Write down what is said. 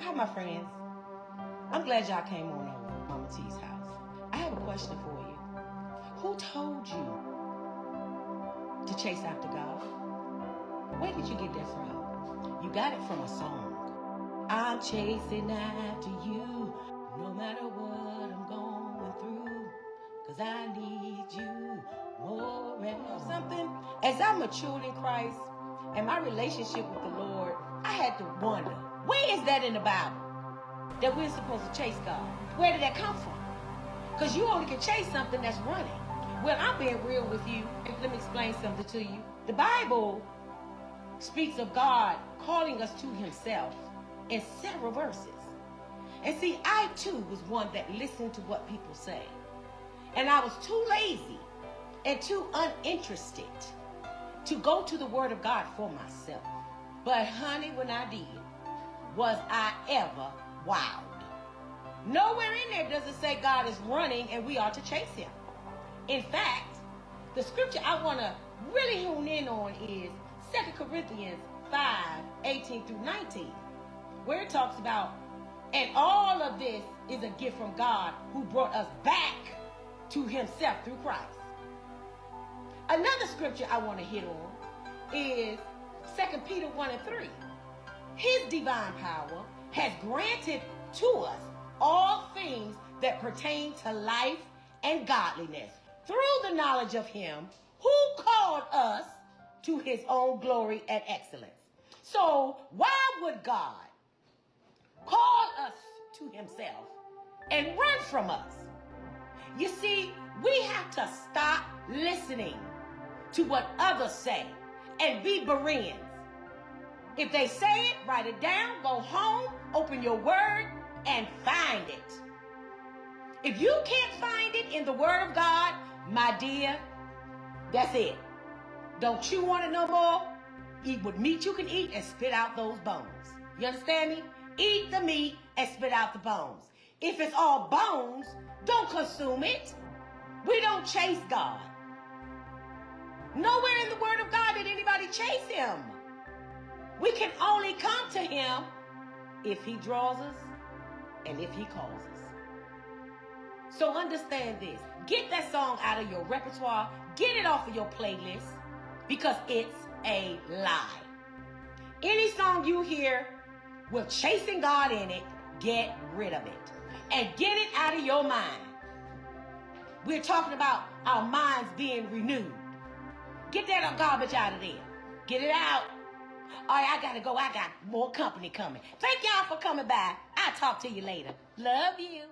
Hi, my friends. I'm glad y'all came on over to Mama T's house. I have a question for you. Who told you to chase after God? Where did you get that from? You got it from a song. I'm chasing after you, no matter what I'm going through, 'cause I need you more and something. As I matured in Christ and my relationship with the Lord, I had to wonder, where is that in the Bible that we're supposed to chase God? Where did that come from? Because you only can chase something that's running. Well, I'm being real with you. Let me explain something to you. The Bible speaks of God calling us to himself in several verses. And see, I too was one that listened to what people say. And I was too lazy and too uninterested to go to the Word of God for myself. But honey, when I did, was I ever wowed. Nowhere in there does it say God is running and we ought to chase him. In fact, the scripture I want to really hone in on is 2 Corinthians 5:18-19, where it talks about, and all of this is a gift from God who brought us back to himself through Christ. Another scripture I want to hit on is 2 Peter 1:3. His divine power has granted to us all things that pertain to life and godliness through the knowledge of him who called us to his own glory and excellence. So why would God call us to himself and run from us? You see, we have to stop listening to what others say and be Bereans. If they say it, write it down, go home, open your word, and find it. If you can't find it in the Word of God, my dear, that's it. Don't chew on it no more. Eat what meat you can eat and spit out those bones. You understand me? Eat the meat and spit out the bones. If it's all bones, don't consume it. We don't chase God. Nowhere in the Word of God did anybody chase him. We can only come to him if he draws us and if he calls us. So understand this. Get that song out of your repertoire. Get it off of your playlist, because it's a lie. Any song you hear with chasing God in it, get rid of it. And get it out of your mind. We're talking about our minds being renewed. Get that garbage out of there. Get it out. All right, I gotta go. I got more company coming. Thank y'all for coming by. I'll talk to you later. Love you.